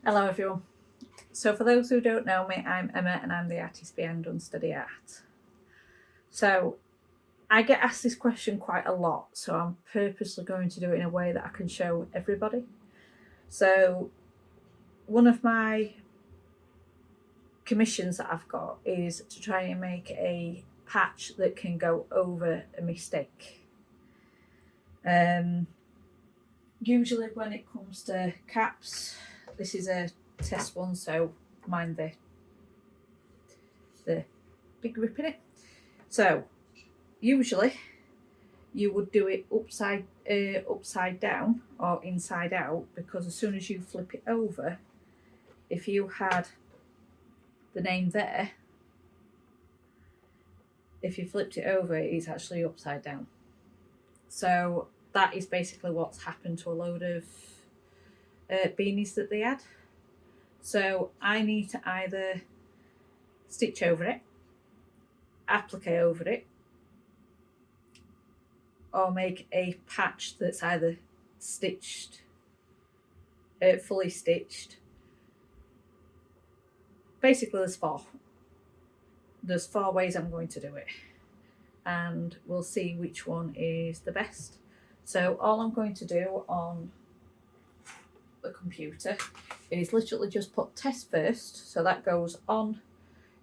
Hello everyone. So for those who don't know me, I'm Emma and I'm the artist behind Unsteady Art. So I get asked this question quite a lot, so I'm purposely going to do it in a way that I can show everybody. So one of my commissions that I've got is to try and make a patch that can go over a mistake. Usually when it comes to caps, this is a test one, so mind the big rip in it. So usually you would do it upside down or inside out, because as soon as you flip it over, if you had the name there, if you flipped it over, it's actually upside down. So that is basically what's happened to a load of beanies that they had. So I need to either stitch over it, applique over it, or make a patch that's either stitched, fully stitched. Basically there's four ways I'm going to do it, and we'll see which one is the best. So all I'm going to do on the computer is literally just put test first, so that goes on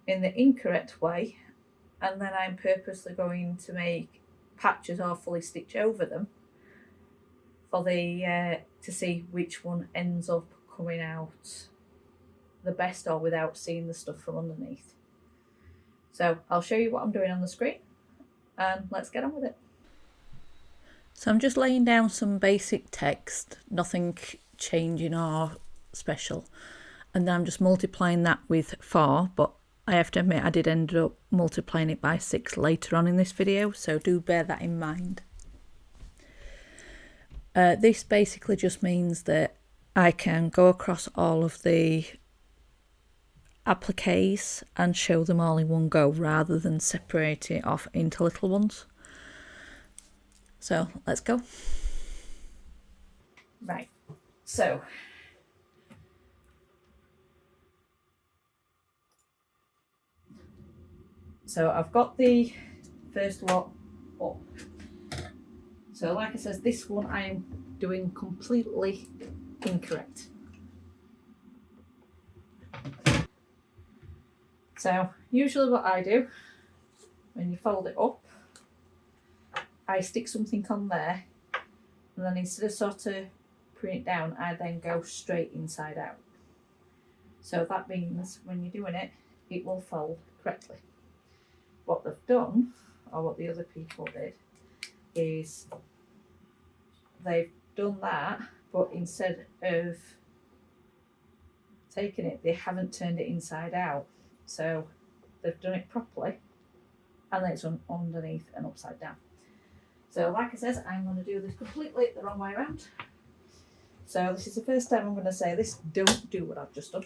in the incorrect way, and then I'm purposely going to make patches or fully stitch over them for the to see which one ends up coming out the best, or without seeing the stuff from underneath. So I'll show you what I'm doing on the screen and let's get on with it. So I'm just laying down some basic text, nothing changing or special, and then I'm just multiplying that with 4, but I have to admit I did end up multiplying it by 6 later on in this video, so do bear that in mind. This basically just means that I can go across all of the appliques and show them all in one go rather than separate it off into little ones. So let's go. Right, so I've got the first lot up. So like I said, this one I'm doing completely incorrect. So usually what I do, when you fold it up, I stick something on there, and then instead of sort of putting it down, I then go straight inside out. So that means when you're doing it, it will fold correctly. What they've done, or what the other people did, is they've done that, but instead of taking it, they haven't turned it inside out. So they've done it properly, and then it's underneath and upside down. So like I said, I'm going to do this completely the wrong way around. So this is the first time I'm going to say this: don't do what I've just done.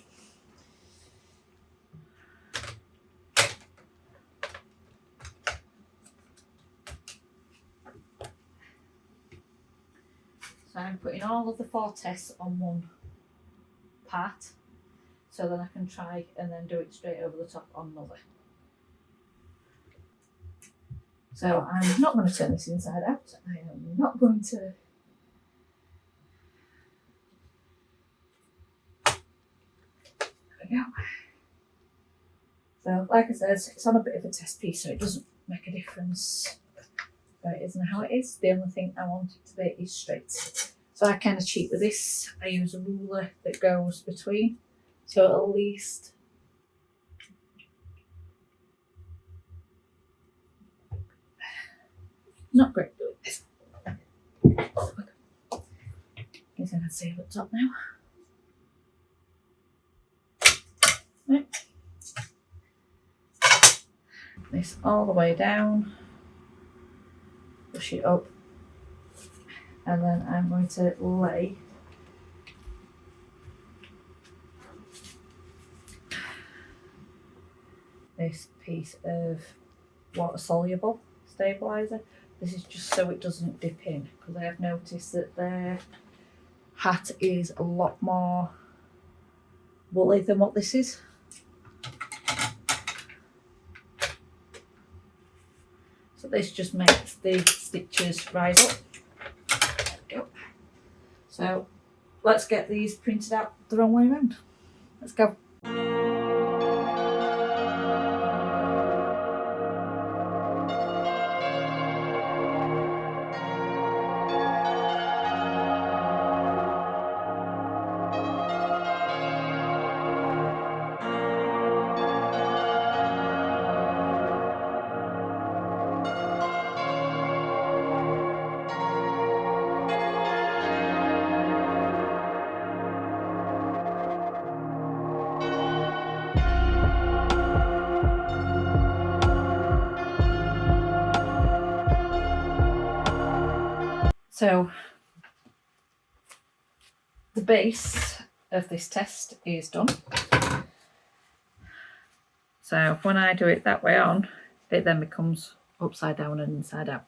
So I'm putting all of the 4 tests on one part, so then I can try and then do it straight over the top on another. So I'm not going to turn this inside out. I am not going to. There we go. So like I said, it's on a bit of a test piece, so it doesn't make a difference. But it isn't how it is. The only thing I want it to be is straight. So I kind of cheat with this. I use a ruler that goes between, so at least not great doing this. Guess I can see what's up now. Right. This all the way down, push it up, and then I'm going to lay this piece of water soluble stabilizer. This is just so it doesn't dip in, because I have noticed that their hat is a lot more woolly than what this is. So this just makes the stitches rise up. There we go. So let's get these printed out the wrong way around. Let's go. So the base of this test is done. So when I do it that way on, it then becomes upside down and inside out.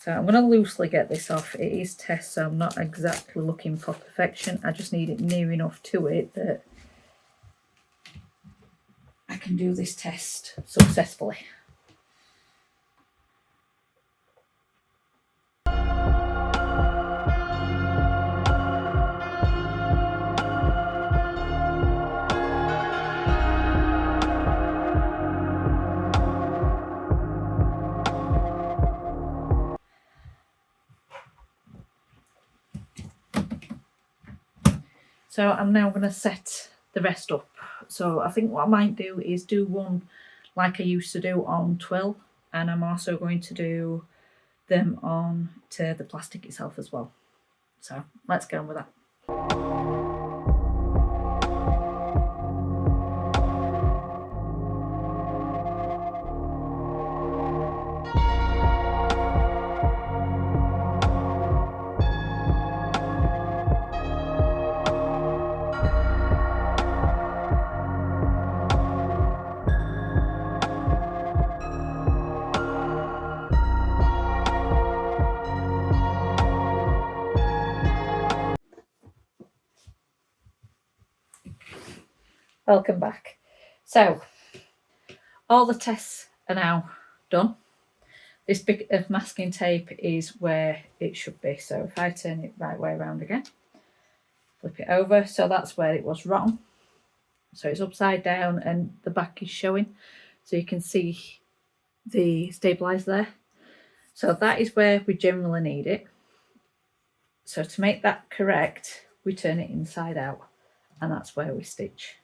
So I'm going to loosely get this off. It is test, so I'm not exactly looking for perfection. I just need it near enough to it that I can do this test successfully. So I'm now going to set the rest up. So I think what I might do is do one like I used to do on twill, and I'm also going to do them on to the plastic itself as well. So let's get on with that. Welcome back. So all the tests are now done. This bit of masking tape is where it should be. So if I turn it right way around again, flip it over, so that's where it was wrong. So it's upside down and the back is showing. So you can see the stabiliser there. So that is where we generally need it. So to make that correct, we turn it inside out, and that's where we stitch.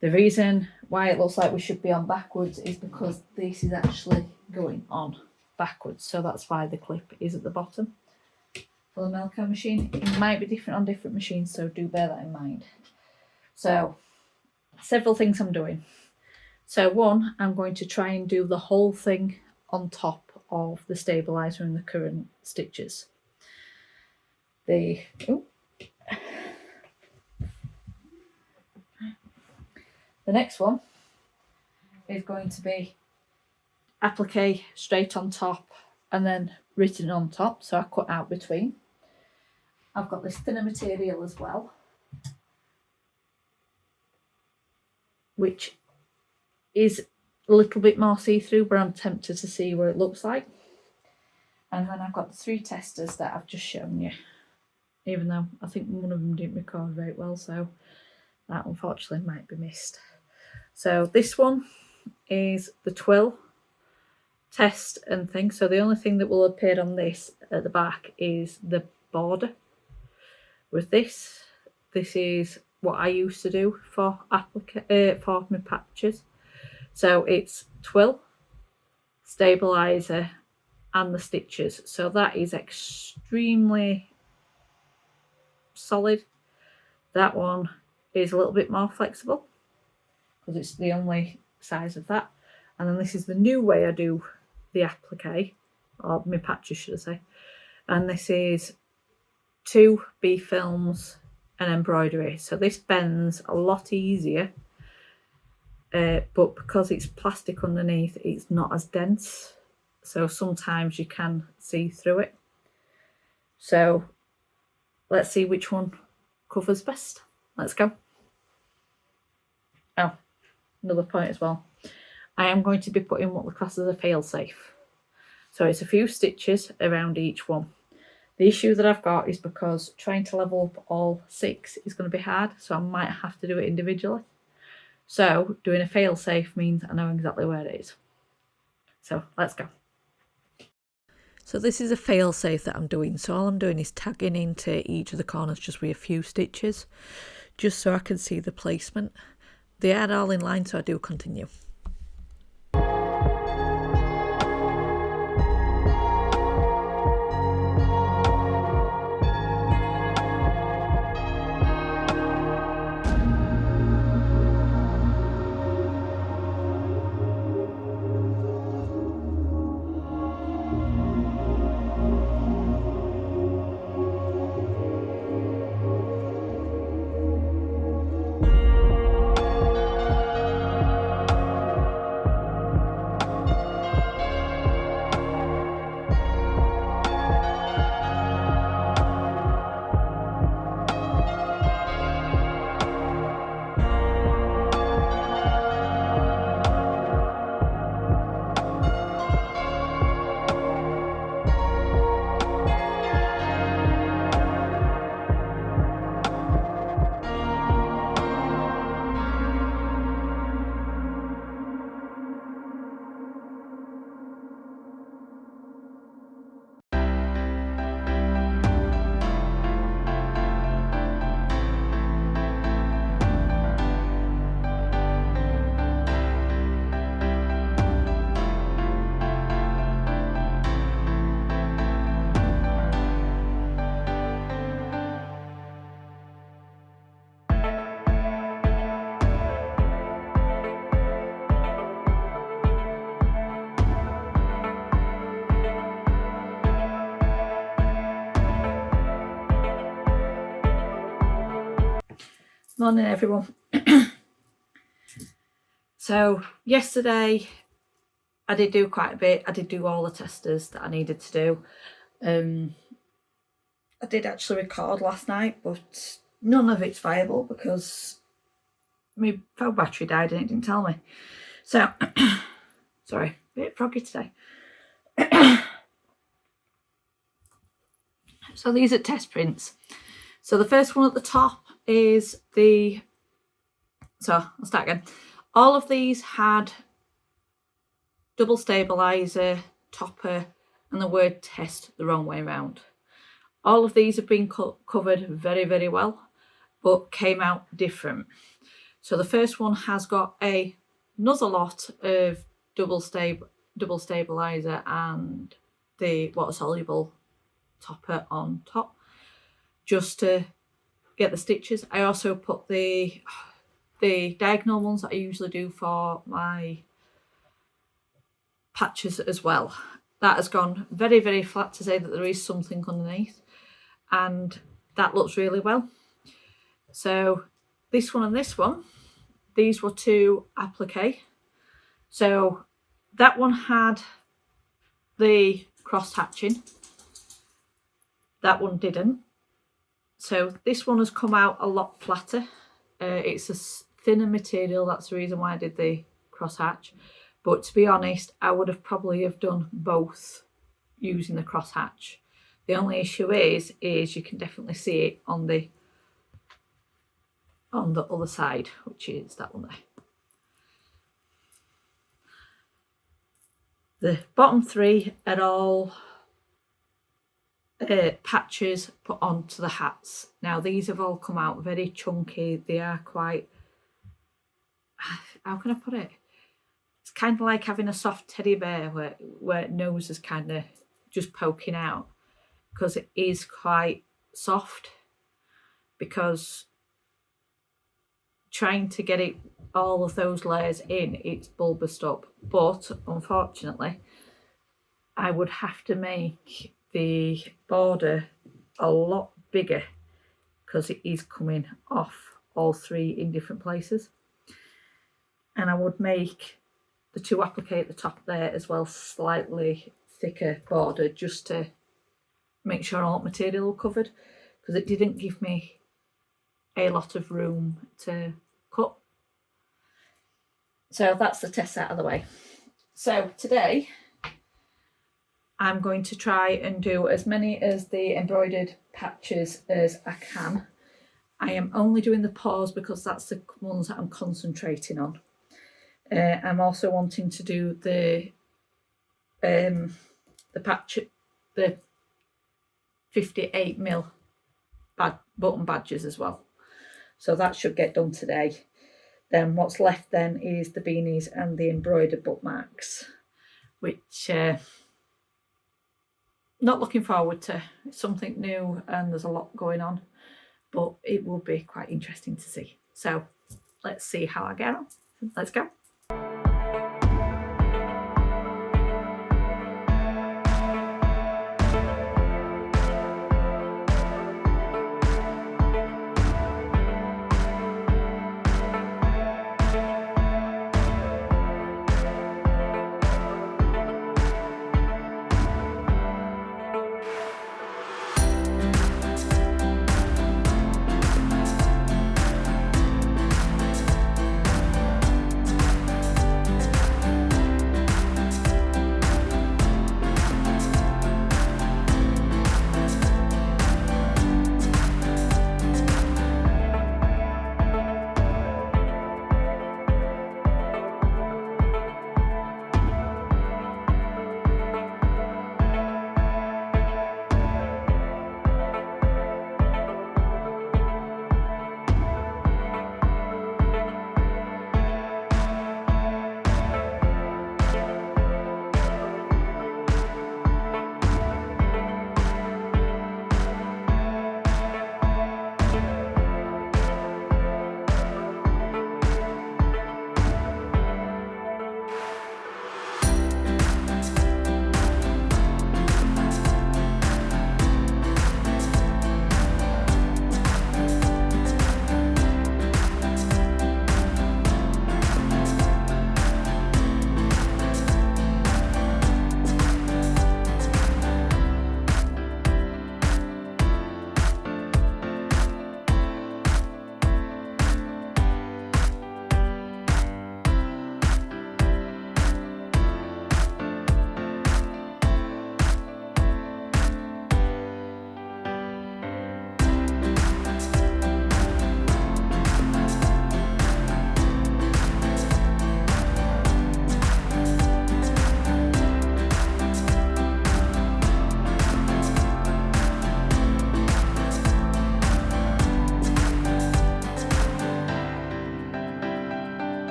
The reason why it looks like we should be on backwards is because this is actually going on backwards. So that's why the clip is at the bottom. For the Melco machine, it might be different on different machines, so do bear that in mind. So several things I'm doing. So one, I'm going to try and do the whole thing on top of the stabiliser and the current stitches. The next one is going to be applique straight on top and then written on top, so I cut out between. I've got this thinner material as well, which is a little bit more see-through, but I'm tempted to see what it looks like. And then I've got the 3 testers that I've just shown you, even though I think one of them didn't record very well, so that unfortunately might be missed. So this one is the twill test and thing. So the only thing that will appear on this at the back is the border. With this is what I used to do for for my patches. So it's twill, stabiliser and the stitches. So that is extremely solid. That one is a little bit more flexible because it's the only size of that. And then this is the new way I do the applique, or my patches should I say. And this is 2 BFilms and embroidery. So this bends a lot easier, but because it's plastic underneath, it's not as dense. So sometimes you can see through it. So let's see which one covers best. Let's go. Oh, another point as well. I am going to be putting what we class as a fail-safe. So it's a few stitches around each one. The issue that I've got is because trying to level up all 6 is going to be hard, so I might have to do it individually. So doing a fail-safe means I know exactly where it is. So let's go. So this is a fail-safe that I'm doing. So all I'm doing is tagging into each of the corners just with a few stitches, just so I can see the placement. They are all in line, so I do continue. Morning everyone. So yesterday I did do quite a bit. I did do all the testers that I needed to do. I did actually record last night, but none of it's viable because my phone battery died and it didn't tell me. So sorry, a bit froggy today. So these are test prints. So the first one at the top is I'll start again. All of these had double stabilizer, topper, and the word test the wrong way around. All of these have been covered very, very well, but came out different. So the first one has got another lot of double stabilizer and the water soluble topper on top, just to get the stitches. I also put the diagonal ones that I usually do for my patches as well. That has gone very, very flat to say that there is something underneath, and that looks really well. So this one and this one, these were two applique. So that one had the cross hatching, that one didn't. So this one has come out a lot flatter. It's a thinner material, that's the reason why I did the cross hatch. But to be honest, I would have probably have done both using the cross hatch. The only issue is you can definitely see it on the other side, which is that one there. The bottom 3 are all patches put onto the hats. Now these have all come out very chunky. They are quite, how can I put it? It's kind of like having a soft teddy bear where nose is kind of just poking out, because it is quite soft, because trying to get it all of those layers in, it's bulbous up. But unfortunately I would have to make the border a lot bigger because it is coming off all 3 in different places, and I would make the 2 applique at the top there as well slightly thicker border, just to make sure all material are covered, because it didn't give me a lot of room to cut. So that's the test out of the way. So today I'm going to try and do as many as the embroidered patches as I can. I am only doing the paws because that's the ones that I'm concentrating on. I'm also wanting to do the patch, the 58mm button badges as well. So that should get done today. Then what's left then is the beanies and the embroidered bookmarks, which not looking forward to. It's something new and there's a lot going on, but it will be quite interesting to see. So let's see how I get on. Let's go.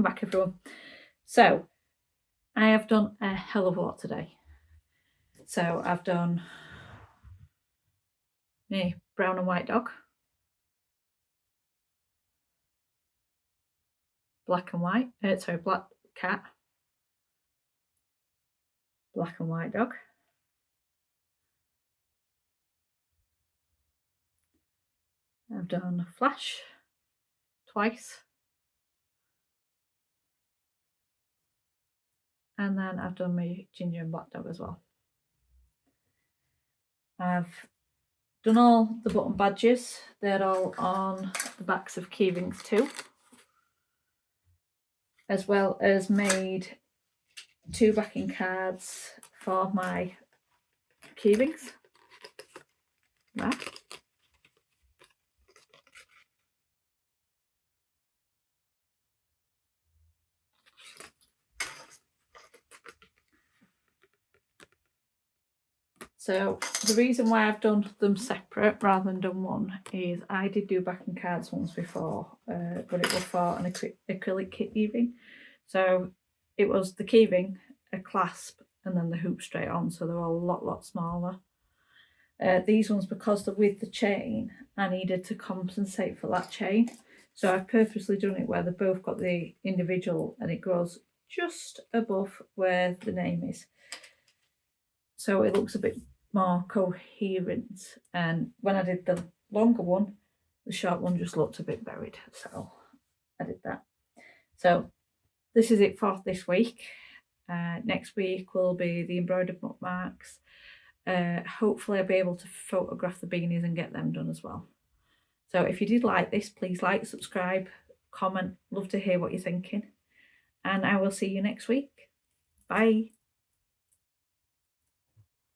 Welcome back, everyone. So I have done a hell of a lot today. So I've done a brown and white dog, black and white, black cat, black and white dog, I've done flash twice, and then I've done my ginger and black dog as well. I've done all the button badges, they're all on the backs of key rings too, as well as made 2 backing cards for my key rings. Right. So the reason why I've done them separate rather than done one is I did do backing cards once before, but it was for an acrylic key ring. So it was the key ring, a clasp, and then the hoop straight on, so they're all a lot smaller. These ones, because they're with the chain, I needed to compensate for that chain. So I've purposely done it where they've both got the individual and it goes just above where the name is. So it looks a bit more coherent. And when I did the longer one, the short one just looked a bit buried. So I did that. So this is it for this week. Next week will be the embroidered bookmarks. Hopefully I'll be able to photograph the beanies and get them done as well. So if you did like this, please like, subscribe, comment. Love to hear what you're thinking. And I will see you next week. Bye.